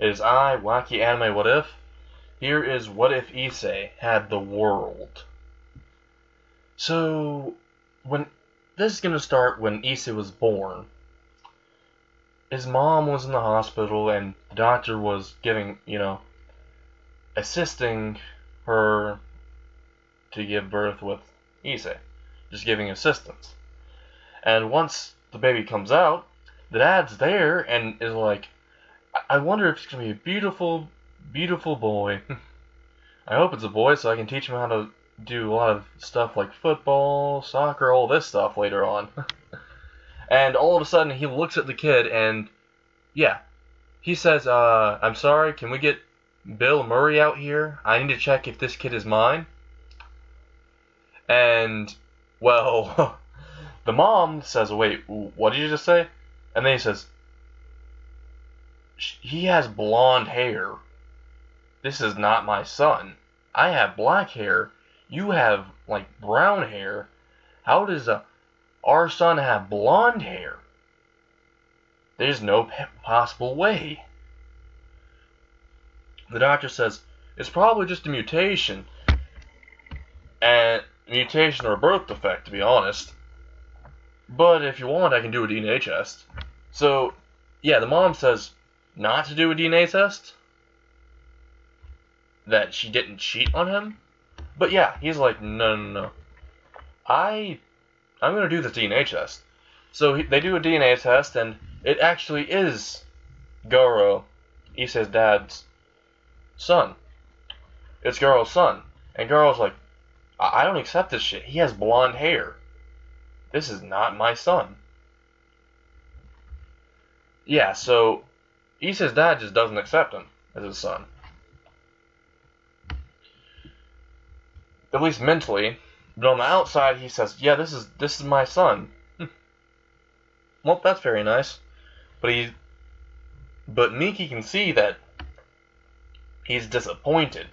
It is I, Wacky Anime What If. Here is What If Issei had the world. So, when this is going to start when Issei was born. His mom was in the hospital and the doctor was giving, assisting her to give birth with Issei. Just giving assistance. And once the baby comes out, the dad's there and is like, I wonder if it's going to be a beautiful, beautiful boy. I hope it's a boy so I can teach him how to do a lot of stuff like football, soccer, all this stuff later on. And all of a sudden he looks at the kid and, yeah, he says, I'm sorry, can we get Bill Murray out here? I need to check if this kid is mine. And, well, the mom says, wait, what did you just say? And then he says, he has blonde hair. This is not my son. I have black hair. You have, brown hair. How does our son have blonde hair? There's no possible way. The doctor says, it's probably just a mutation. And mutation or a birth defect, to be honest. But if you want, I can do a DNA test. So, yeah, the mom says not to do a DNA test. That she didn't cheat on him. But yeah, he's like, no. I'm going to do this DNA test. So they do a DNA test, and it actually is Goro, Issei's dad's son. It's Goro's son. And Goro's like, I don't accept this shit. He has blonde hair. This is not my son. Yeah, so Issei's dad just doesn't accept him as his son. At least mentally. But on the outside, he says, yeah, this is my son. Well, that's very nice. But Miki can see that he's disappointed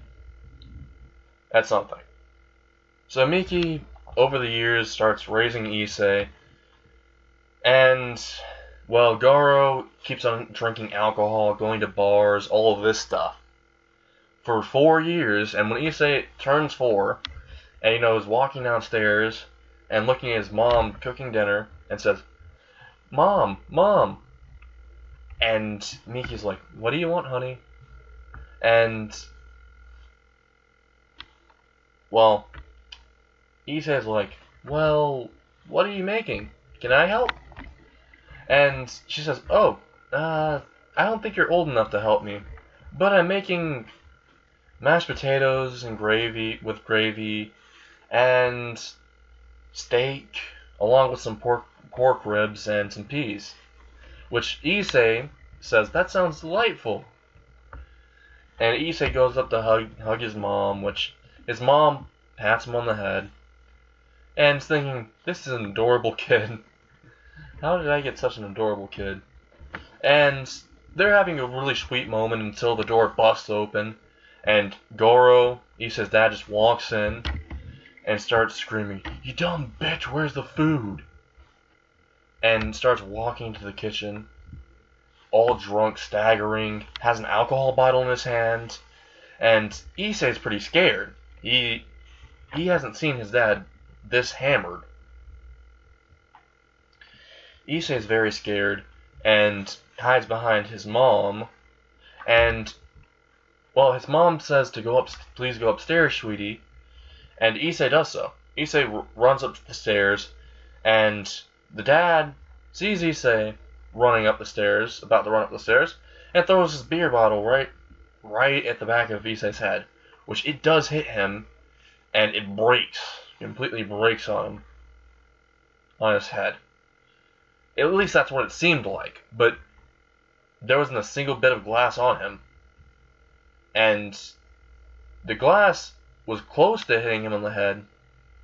at something. So Miki, over the years, starts raising Issei. And, well, Goro keeps on drinking alcohol, going to bars, all of this stuff. For 4 years, and when Issei turns 4, and is walking downstairs and looking at his mom cooking dinner and says, Mom, and Miki's like, what do you want, honey? And, well, Issei's like, well, what are you making? Can I help? And she says, I don't think you're old enough to help me, but I'm making mashed potatoes and gravy and steak along with some pork ribs and some peas, which Issei says that sounds delightful. And Issei goes up to hug his mom, which his mom pats him on the head and is thinking, this is an adorable kid. How did I get such an adorable kid? And they're having a really sweet moment until the door busts open and Goro, Issei's dad, just walks in and starts screaming, you dumb bitch, where's the food? And starts walking to the kitchen, all drunk, staggering, has an alcohol bottle in his hand, and Issei's pretty scared. He hasn't seen his dad this hammered. Issei's very scared and hides behind his mom, and, well, his mom says to please go upstairs, sweetie, and Issei does so. Issei runs up the stairs, and the dad sees Issei running up the stairs, about to run up the stairs, and throws his beer bottle right at the back of Issei's head, which it does hit him, and it completely breaks on his head. At least that's what it seemed like, but there wasn't a single bit of glass on him, and the glass was close to hitting him on the head,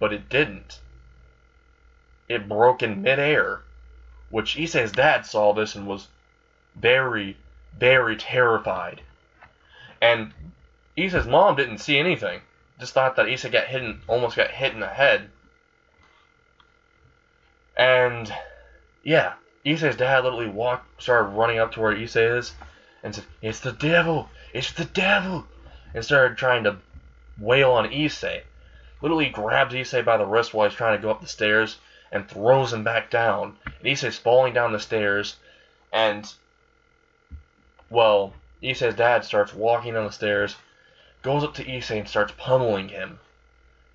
but it didn't. It broke in midair, which Issei's dad saw this and was very, very terrified. And Issei's mom didn't see anything, just thought that Issei almost got hit in the head. And yeah, Issei's dad literally started running up to where Issei is, and said, "It's the devil! It's the devil!" and started trying to wail on Issei. Literally grabs Issei by the wrist while he's trying to go up the stairs and throws him back down. And Issei's falling down the stairs, and, well, Issei's dad starts walking down the stairs, goes up to Issei and starts pummeling him.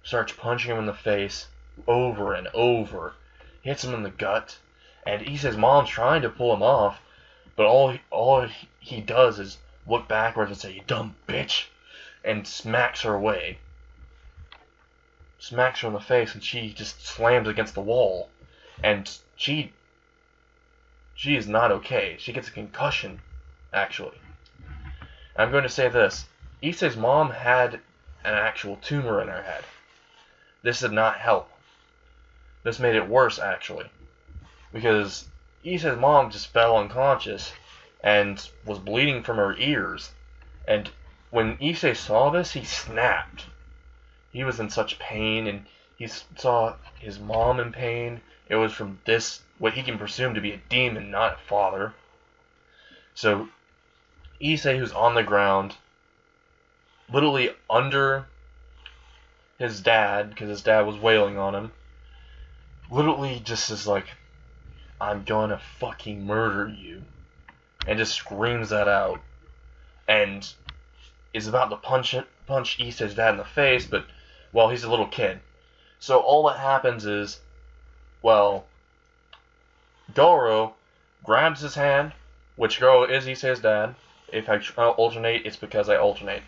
Starts punching him in the face over and over. Hits him in the gut. And Issei's mom's trying to pull him off, but all he does is look backwards and say, "You dumb bitch," and smacks her away. Smacks her in the face, and she just slams against the wall. And she is not okay. She gets a concussion, actually. I'm going to say this. Issei's mom had an actual tumor in her head. This did not help. This made it worse, actually. Because Issei's mom just fell unconscious and was bleeding from her ears. And when Issei saw this, he snapped. He was in such pain, and he saw his mom in pain. It was from this, what he can presume to be a demon, not a father. So, Issei, who's on the ground, literally under his dad, because his dad was wailing on him, literally just is like, "I'm gonna fucking murder you," and just screams that out, and is about to punch Issei's dad in the face, but, well, he's a little kid. So all that happens is, well, Goro grabs his hand, which Goro is Issei's dad. If I alternate, it's because I alternate.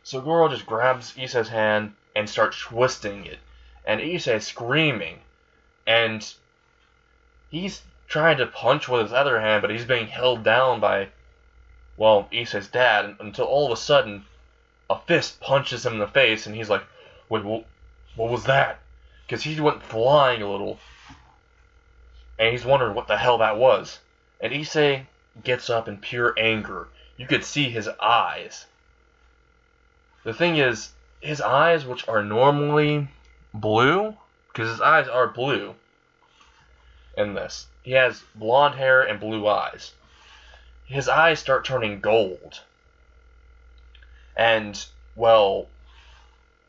So Goro just grabs Issei's hand and starts twisting it, and Issei's screaming, and he's trying to punch with his other hand, but he's being held down by, well, Issei's dad, until all of a sudden, a fist punches him in the face, and he's like, "Wait, what was that?" Because he went flying a little, and he's wondering what the hell that was. And Issei gets up in pure anger. You could see his eyes. The thing is, his eyes, which are normally blue, because his eyes are blue in this. He has blonde hair and blue eyes. His eyes start turning gold. And, well,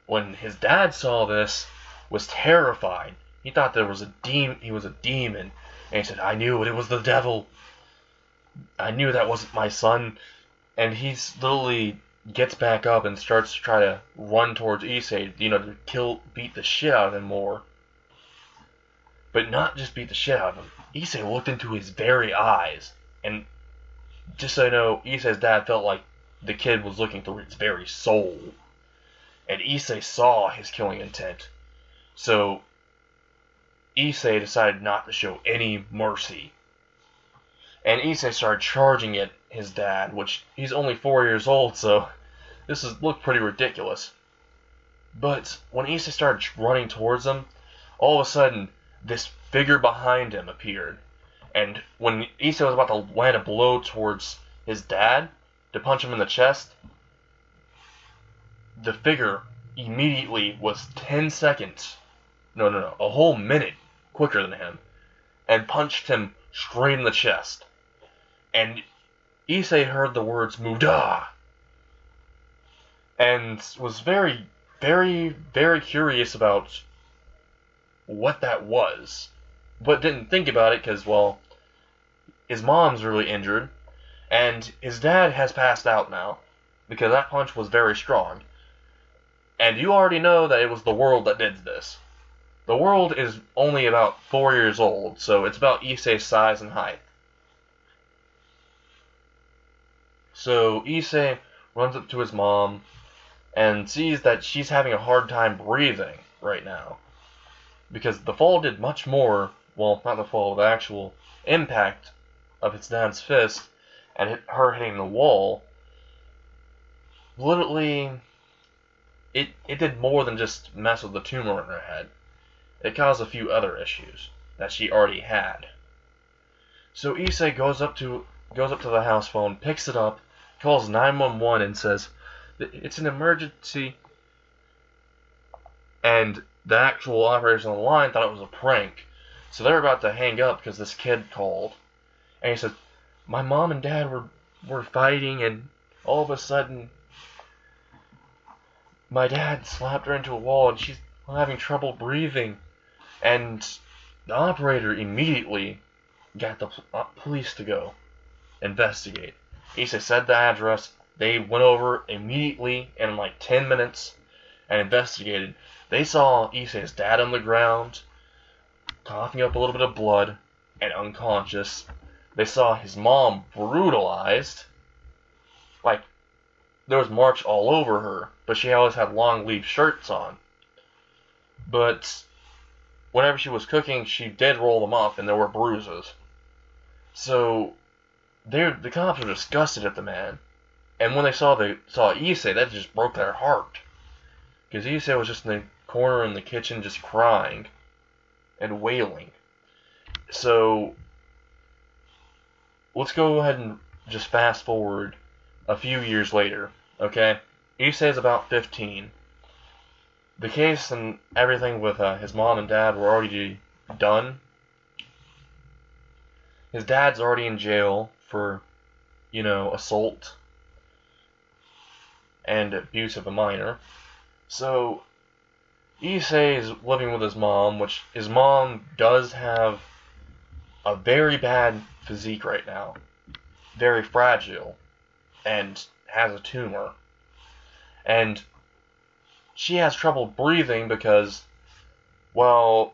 when his dad saw this, was terrified. He thought there was he was a demon. And he said, "I knew it was the devil. I knew that wasn't my son." And he's literally gets back up and starts to try to run towards Issei, to beat the shit out of him more. But not just beat the shit out of him. Issei looked into his very eyes, and just so you know, Issei's dad felt like the kid was looking through his very soul. And Issei saw his killing intent. So Issei decided not to show any mercy. And Issei started charging at his dad, which he's only 4 years old, so this looked pretty ridiculous. But when Issei started running towards him, all of a sudden, this figure behind him appeared. And when Issei was about to land a blow towards his dad, to punch him in the chest, the figure immediately was 10 seconds, no, a whole minute quicker than him, and punched him straight in the chest. And Issei heard the words "Muda," and was very, very, very curious about what that was, but didn't think about it because, well, his mom's really injured, and his dad has passed out now, because that punch was very strong. And you already know that it was the world that did this. The world is only about 4 years old, so it's about Issei's size and height. So Issei runs up to his mom and sees that she's having a hard time breathing right now. Because the fall did much more, well, not the fall, the actual impact of his dad's fist and her hitting the wall, literally, it did more than just mess with the tumor in her head. It caused a few other issues that she already had. So Issei goes up to the house phone, picks it up, calls 911 and says, "It's an emergency." And the actual operators on the line thought it was a prank. So they're about to hang up because this kid called. And he says, "My mom and dad were were fighting, and all of a sudden, my dad slapped her into a wall, and she's having trouble breathing. And the operator immediately got the police to go investigate. Issei said the address. They went over immediately in like 10 minutes and investigated. They saw Issei's dad on the ground, coughing up a little bit of blood and unconscious. They saw his mom brutalized. Like, there was marks all over her, but she always had long sleeve shirts on. But whenever she was cooking, she did roll them up, and there were bruises. So the cops were disgusted at the man, and when they saw Issei, that just broke their heart, because Issei was just in the corner in the kitchen, just crying and wailing. So let's go ahead and just fast forward a few years later. Okay, Issei is about 15. The case and everything with his mom and dad were already done. His dad's already in jail for, assault and abuse of a minor. So Issei is living with his mom, which his mom does have a very bad physique right now. Very fragile. And has a tumor. And she has trouble breathing because, well,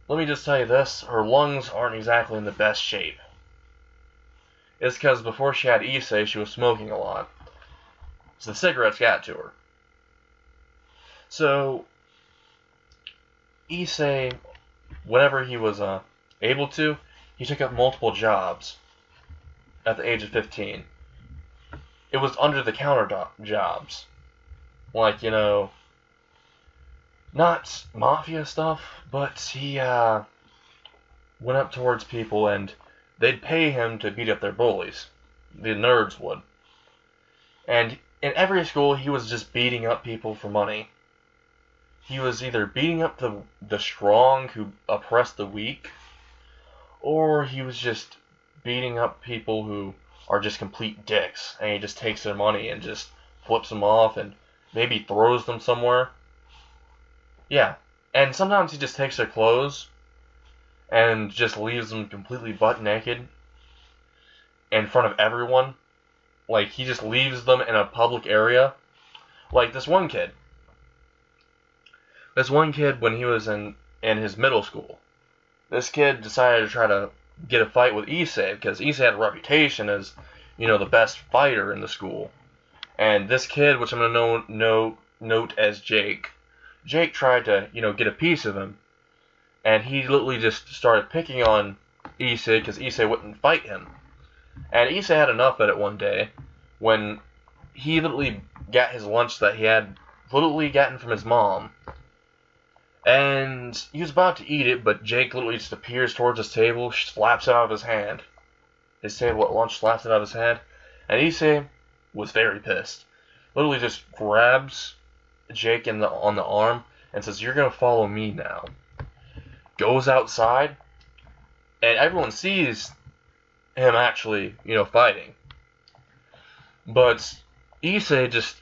let me just tell you this, her lungs aren't exactly in the best shape. It's because before she had Issei, she was smoking a lot. So the cigarettes got to her. So, Issei, whenever he was able to, he took up multiple jobs at the age of 15. It was under-the-counter jobs. Like, not mafia stuff, but he went up towards people and they'd pay him to beat up their bullies. The nerds would. And in every school, he was just beating up people for money. He was either beating up the strong who oppressed the weak, or he was just beating up people who are just complete dicks, and he just takes their money and just flips them off and maybe throws them somewhere. Yeah, and sometimes he just takes their clothes and just leaves them completely butt naked in front of everyone. Like, he just leaves them in a public area. Like this one kid. When he was in his middle school, this kid decided to try to get a fight with Issei, because Issei had a reputation as, the best fighter in the school. And this kid, which I'm going to note as Jake tried to, get a piece of him. And he literally just started picking on Issei because Issei wouldn't fight him. And Issei had enough of it one day when he literally got his lunch that he had literally gotten from his mom. And he was about to eat it, but Jake literally just appears towards his table, slaps it out of his hand. His table at lunch slaps it out of his hand. And Issei was very pissed. Literally just grabs Jake on the arm and says, "You're going to follow me now." Goes outside, and everyone sees him actually, fighting. But Issei just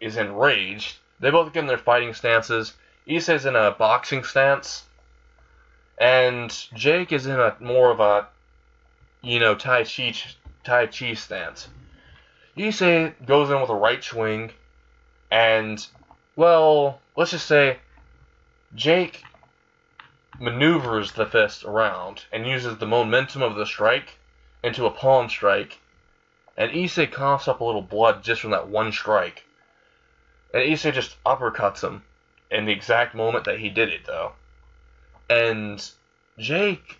is enraged. They both get in their fighting stances. Issei's in a boxing stance, and Jake is in a more of a, Tai Chi stance. Issei goes in with a right swing, and, well, let's just say Jake maneuvers the fist around and uses the momentum of the strike into a palm strike, and Issei coughs up a little blood just from that one strike. And Issei just uppercuts him in the exact moment that he did it, though. And Jake,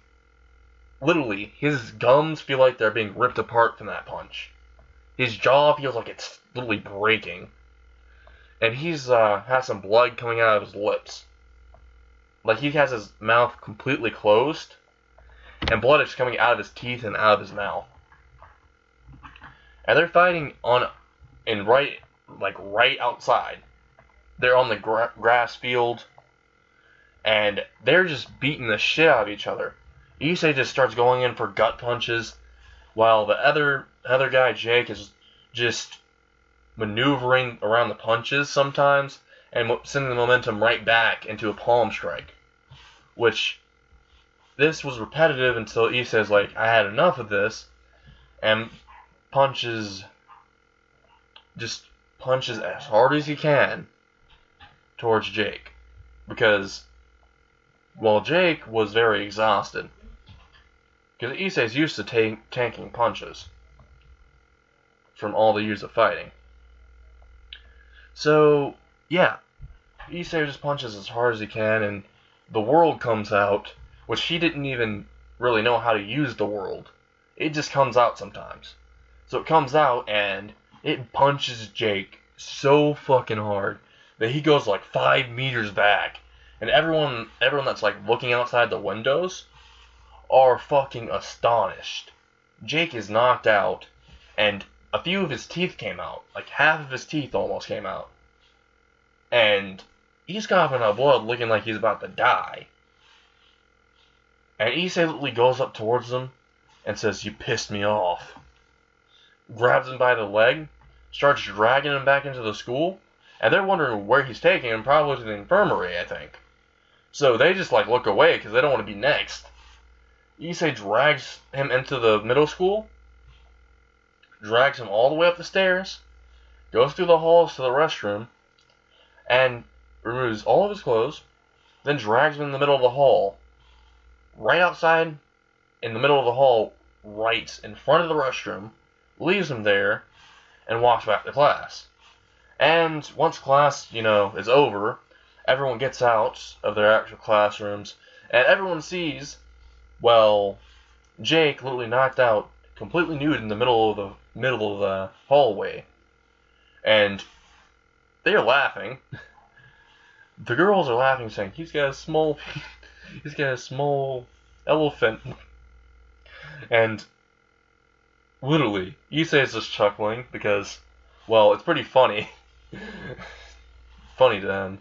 literally, his gums feel like they're being ripped apart from that punch. His jaw feels like it's literally breaking. And he's has some blood coming out of his lips. Like, he has his mouth completely closed, and blood is coming out of his teeth and out of his mouth. And they're fighting right outside. They're on the grass field, and they're just beating the shit out of each other. Issei just starts going in for gut punches, while the other other guy, Jake, is just maneuvering around the punches sometimes and sending the momentum right back into a palm strike. Which, this was repetitive until Issei's like, I had enough of this, and just punches as hard as he can towards Jake. Because, well, Jake was very exhausted. Because Issei's used to tanking punches from all the years of fighting. So, yeah, Issei just punches as hard as he can, and the world comes out, which he didn't even really know how to use the world. It just comes out sometimes. So it comes out, and it punches Jake so fucking hard that he goes like 5 meters back, and everyone that's like looking outside the windows are fucking astonished. Jake is knocked out, and a few of his teeth came out. Like half of his teeth almost came out. And he's coughing up blood, looking like he's about to die. And Issei literally goes up towards him and says, "You pissed me off." Grabs him by the leg, starts dragging him back into the school, and they're wondering where he's taking him, probably to the infirmary, I think. So they just like look away because they don't want to be next. Issei drags him into the middle school, drags him all the way up the stairs, goes through the halls to the restroom, and removes all of his clothes, then drags him in the middle of the hall, right outside, in the middle of the hall, right in front of the restroom, leaves him there, and walks back to class. And once class, is over, everyone gets out of their actual classrooms, and everyone sees, well, Jake literally knocked out, completely nude in the middle of the hallway. And they're laughing. The girls are laughing, saying, he's got a small elephant. And literally, Issei is just chuckling because, well, it's pretty funny. Funny to them.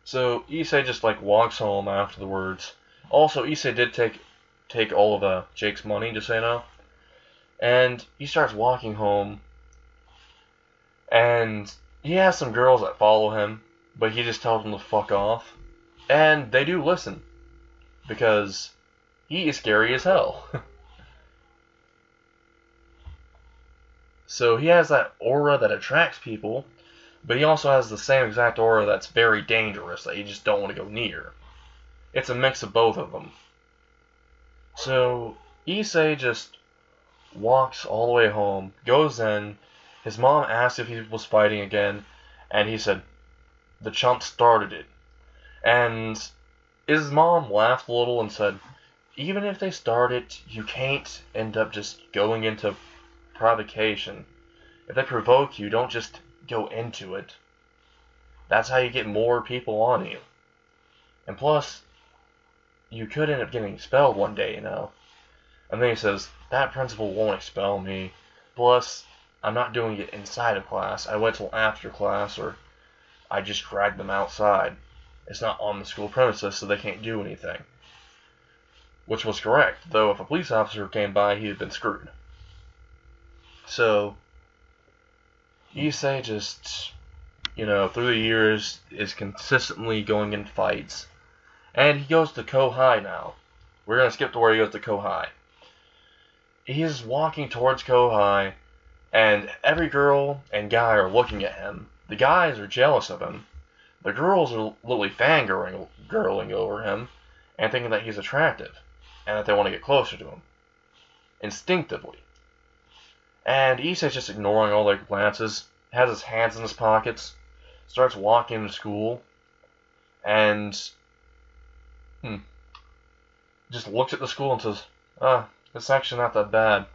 So Issei just like walks home afterwards. Also, Issei did take all of Jake's money, just so you know. And he starts walking home. And he has some girls that follow him, but he just tells them to fuck off. And they do listen. Because he is scary as hell. So he has that aura that attracts people, but he also has the same exact aura that's very dangerous, that you just don't want to go near. It's a mix of both of them. So Issei just walks all the way home, goes in. His mom asked if he was fighting again, and he said, "The chump started it." And his mom laughed a little and said, "Even if they start it, you can't end up just going into provocation. If they provoke you, don't just go into it. That's how you get more people on you. And plus, you could end up getting expelled one day, And then he says, "That principal won't expel me. Plus, I'm not doing it inside of class. I wait till after class, or I just drag them outside. It's not on the school premises, so they can't do anything." Which was correct, though if a police officer came by, he'd have been screwed. So, Issei just, through the years, is consistently going in fights. And he goes to Kohai now. We're going to skip to where he goes to Kohai. He is walking towards Kohai, and every girl and guy are looking at him. The guys are jealous of him. The girls are literally fangirling over him, and thinking that he's attractive, and that they want to get closer to him. Instinctively. And Issei's just ignoring all their glances, has his hands in his pockets, starts walking to school, and just looks at the school and says, "It's actually not that bad.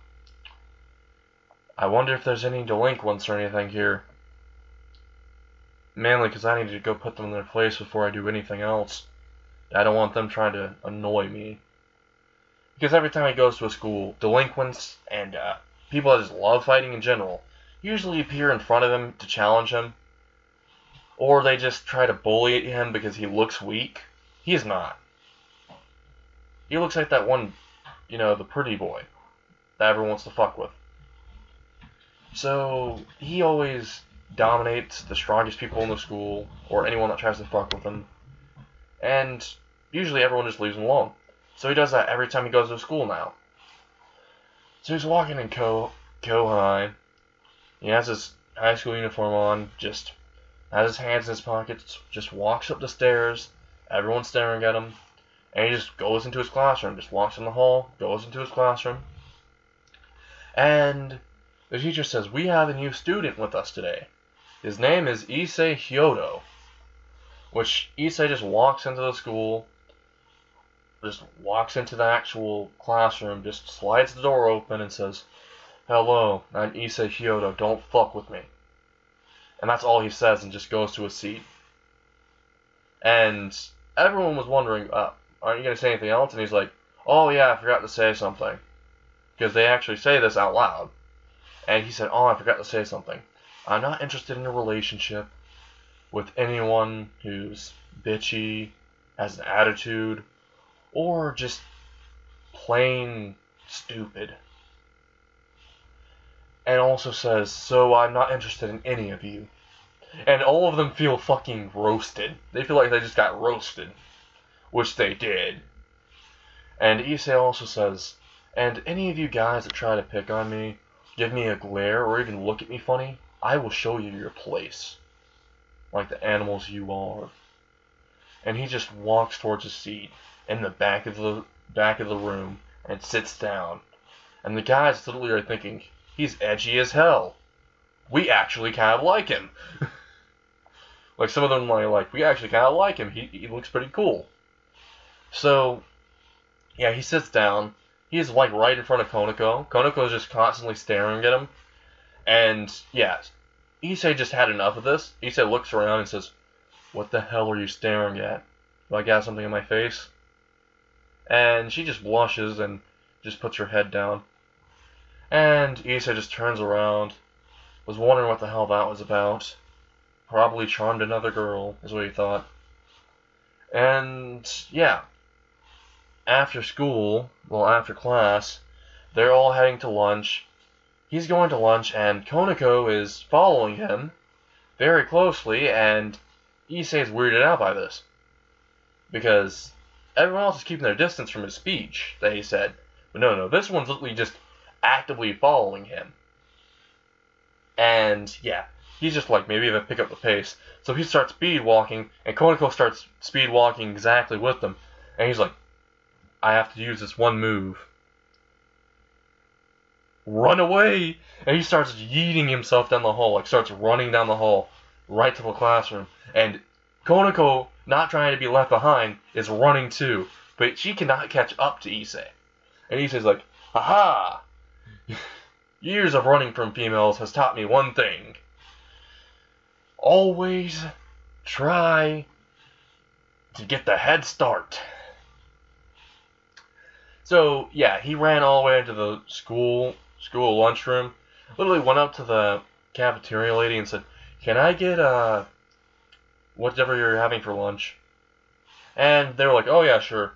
I wonder if there's any delinquents or anything here. Mainly because I need to go put them in their place before I do anything else. I don't want them trying to annoy me." Because every time he goes to a school, delinquents and people that just love fighting in general usually appear in front of him to challenge him. Or they just try to bully him because he looks weak. He is not. He looks like that one, the pretty boy that everyone wants to fuck with. So he always dominates the strongest people in the school, or anyone that tries to fuck with him. And usually everyone just leaves him alone. So he does that every time he goes to school now. So he's walking in Kohai. He has his high school uniform on, just has his hands in his pockets, just walks up the stairs, everyone's staring at him, and he just goes into his classroom, just walks in the hall, goes into his classroom, and the teacher says, "We have a new student with us today. His name is Issei Hyodo," which Issei just walks into the school, just walks into the actual classroom, just slides the door open and says, "Hello, I'm Issei Hyodo, don't fuck with me." And that's all he says, and just goes to his seat. And everyone was wondering, aren't you going to say anything else? And he's like, "Oh yeah, I forgot to say something." Because they actually say this out loud. And he said, "Oh, I forgot to say something. I'm not interested in a relationship with anyone who's bitchy, has an attitude, or just plain stupid." And also says, "So I'm not interested in any of you." And all of them feel fucking roasted. They feel like they just got roasted. Which they did. And Issei also says, "And any of you guys that try to pick on me, give me a glare, or even look at me funny, I will show you your place. Like the animals you are." And he just walks towards his seat in the back of the room and sits down. And the guys literally are thinking, he's edgy as hell. We actually kind of like him. Like some of them are like, we actually kind of like him. He looks pretty cool. So, yeah, he sits down. He's like right in front of Koneko. Koneko is just constantly staring at him. And, yeah, Issei just had enough of this. Issei looks around and says, "What the hell are you staring at? Do I got something in my face?" And she just blushes and just puts her head down. And Issei just turns around, was wondering what the hell that was about. Probably charmed another girl, is what he thought. And, yeah. After school, after class, they're all heading to lunch. He's going to lunch, and Koneko is following him very closely, and Issei is weirded out by this. Because everyone else is keeping their distance from his speech that he said. But no, this one's literally just actively following him. And, yeah, he's just like, maybe if I pick up the pace. So he starts speed walking, and Koneko starts speed walking exactly with them. And he's like, "I have to use this one move. Run away!" And he starts yeeting himself down the hall, like starts running down the hall, right to the classroom. And Koneko, not trying to be left behind, is running too. But she cannot catch up to Issei. And Issei's like, "Aha! Years of running from females has taught me one thing. Always try to get the head start." So, yeah, he ran all the way into the school lunchroom, literally went up to the cafeteria lady and said, "Can I get, whatever you're having for lunch?" And they were like, "Oh, yeah, sure.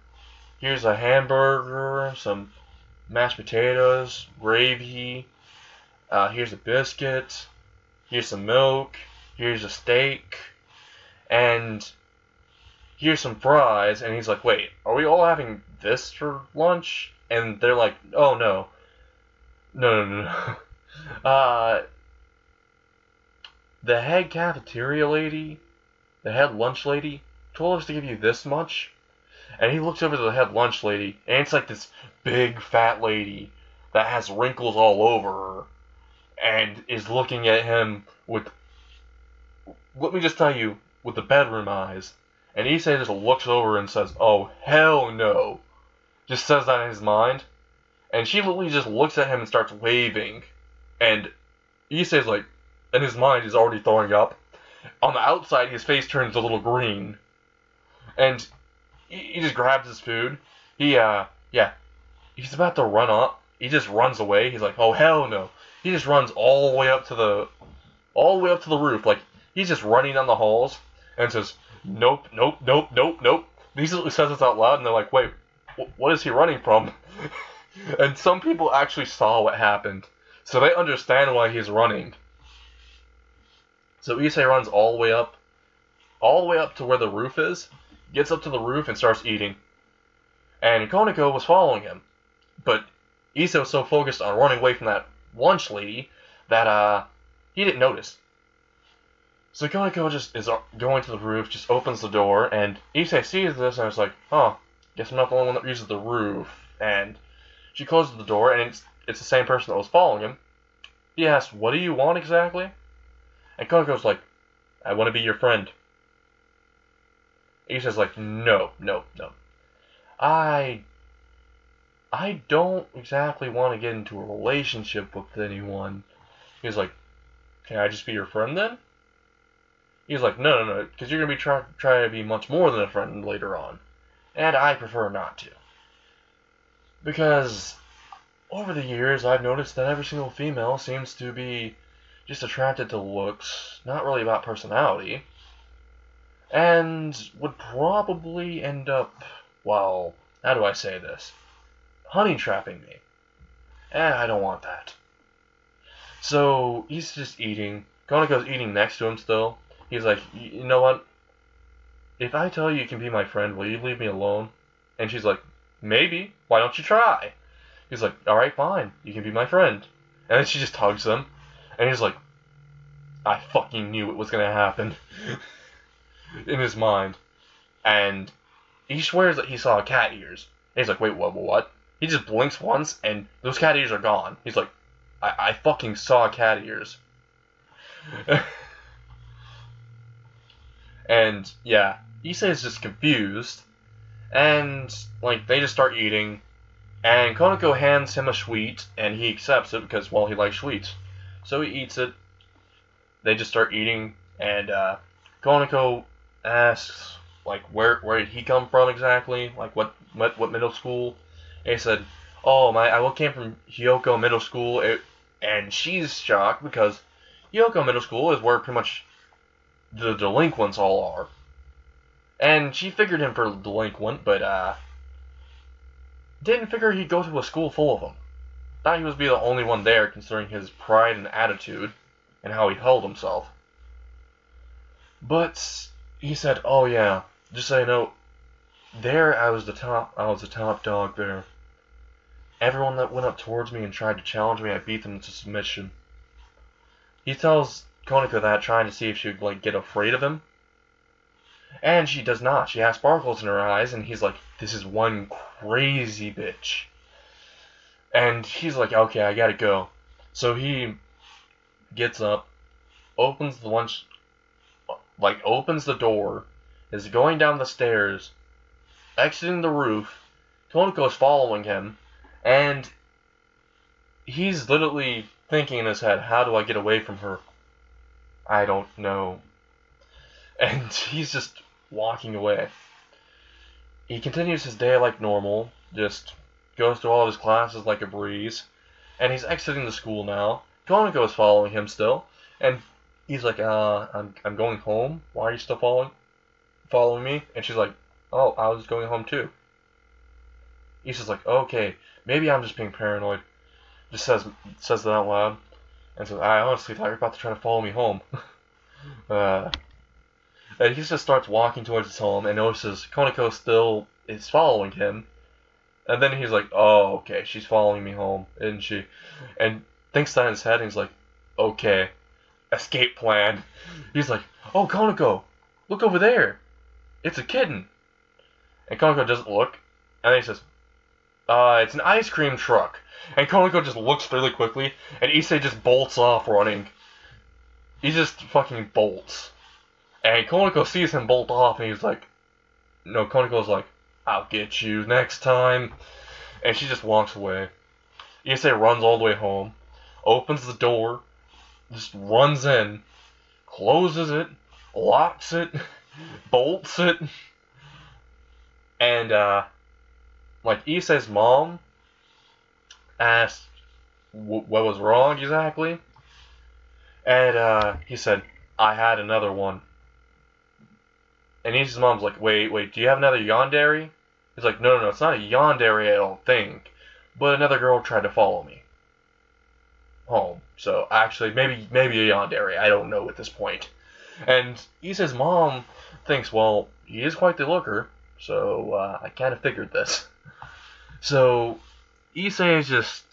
Here's a hamburger, some mashed potatoes, gravy, here's a biscuit, here's some milk, here's a steak, and here's some fries." And he's like, "Wait, are we all having this for lunch?" And they're like, "Oh, no. No. The head cafeteria lady, the head lunch lady, told us to give you this much." And he looks over to the head lunch lady, and it's like this big fat lady that has wrinkles all over her, and is looking at him with, let me just tell you, with the bedroom eyes. And Issei just looks over and says, "Oh, hell no." Just says that in his mind. And she literally just looks at him and starts waving. And Issei's like, in his mind, he's already throwing up. On the outside, his face turns a little green. And he just grabs his food. He's about to run up. He just runs away. He's like, "Oh, hell no." He just runs all the way up to the roof. Like, he's just running down the halls and says, "Nope, nope, nope, nope, nope." He says this out loud, and they're like, "Wait, what is he running from?" And some people actually saw what happened. So they understand why he's running. So Issei runs all the way up to where the roof is, gets up to the roof and starts eating. And Koneko was following him. But Issei was so focused on running away from that lunch lady that he didn't notice. So Koneko just is going to the roof, just opens the door, and Issei sees this and is like, "Huh, guess I'm not the only one that uses the roof." And she closes the door, and it's the same person that was following him. He asks, "What do you want exactly?" And Koneko's like, "I want to be your friend." Issei's like, "No. I don't exactly want to get into a relationship with anyone." He's like, "Can I just be your friend then?" He's like, no, because you're going to be trying to be much more than a friend later on. And I prefer not to. Because over the years, I've noticed that every single female seems to be just attracted to looks, not really about personality, and would probably end up, well, how do I say this? Honey trapping me. And I don't want that. So he's just eating. Koneko's eating next to him still. He's like, "You know what? If I tell you you can be my friend, will you leave me alone?" And she's like, "Maybe. Why don't you try?" He's like, "Alright, fine. You can be my friend." And then she just hugs him. And he's like, I fucking knew it was going to happen. In his mind. And he swears that he saw cat ears. And he's like, "Wait, what? He just blinks once, and those cat ears are gone. He's like, I fucking saw cat ears. And, yeah, Issei is just confused. And, like, they just start eating. And Koneko hands him a sweet, and he accepts it because, well, he likes sweets. So he eats it. They just start eating, and Koneko asks, like, where did he come from exactly? Like, what middle school? And he said, "Oh, I came from Hyoko Middle School," and she's shocked because Hyoko Middle School is where pretty much the delinquents all are. And she figured him for a delinquent, but didn't figure he'd go to a school full of them. Thought he would be the only one there, considering his pride and attitude, and how he held himself. But he said, "Oh yeah, just so you know, there I was the top dog there. Everyone that went up towards me and tried to challenge me, I beat them to submission." He tells Koneko that, trying to see if she would, like, get afraid of him. And she does not. She has sparkles in her eyes, and he's like, "This is one crazy bitch." And he's like, "Okay, I gotta go." So he gets up, opens the door, is going down the stairs, exiting the roof. Koneko is following him, and he's literally thinking in his head, "How do I get away from her? I don't know." And he's just walking away. He continues his day like normal, just goes to all of his classes like a breeze, and he's exiting the school now. Koneko is following him still, and he's like, I'm going home. Why are you still following me?" And she's like, "Oh, I was going home too." He's just like, "Okay, maybe I'm just being paranoid." Just says that out loud, and says, "I honestly thought you were about to try to follow me home." And he just starts walking towards his home and notices Koneko still is following him. And then he's like, "Oh, okay, she's following me home, isn't she?" And thinks that in his head, and he's like, "Okay, escape plan." He's like, "Oh, Koneko, look over there. It's a kitten." And Koneko doesn't look, and then he says, "It's an ice cream truck." And Koneko just looks really quickly, and Issei just bolts off running. He just fucking bolts. And Koneko sees him bolt off, and he's like, no, Koneko's like, "I'll get you next time." And she just walks away. Issei runs all the way home, opens the door, just runs in, closes it, locks it, bolts it, and, like, Issei's mom asked what was wrong exactly, and, he said, "I had another one." And Issei's mom's like, wait, do you have another yandere? He's like, no, it's not a yandere, I don't think, but another girl tried to follow me." home. So actually, maybe a yandere. I don't know at this point. And Issei's mom thinks, well, he is quite the looker, so I kind of figured this. So Issei is just,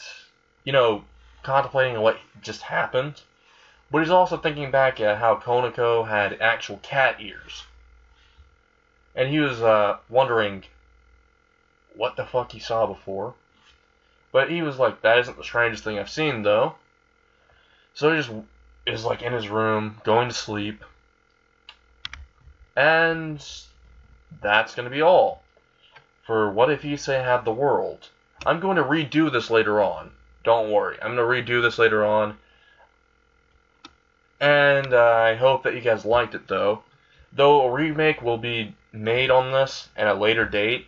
contemplating what just happened, but he's also thinking back at how Konako had actual cat ears. And he was wondering what the fuck he saw before. But he was like, that isn't the strangest thing I've seen, though. So he just is like in his room, going to sleep. And that's going to be all for What If Issei Had the World. I'm going to redo this later on. Don't worry, I'm going to redo this later on. And I hope that you guys liked it, though. Though a remake will be made on this at a later date,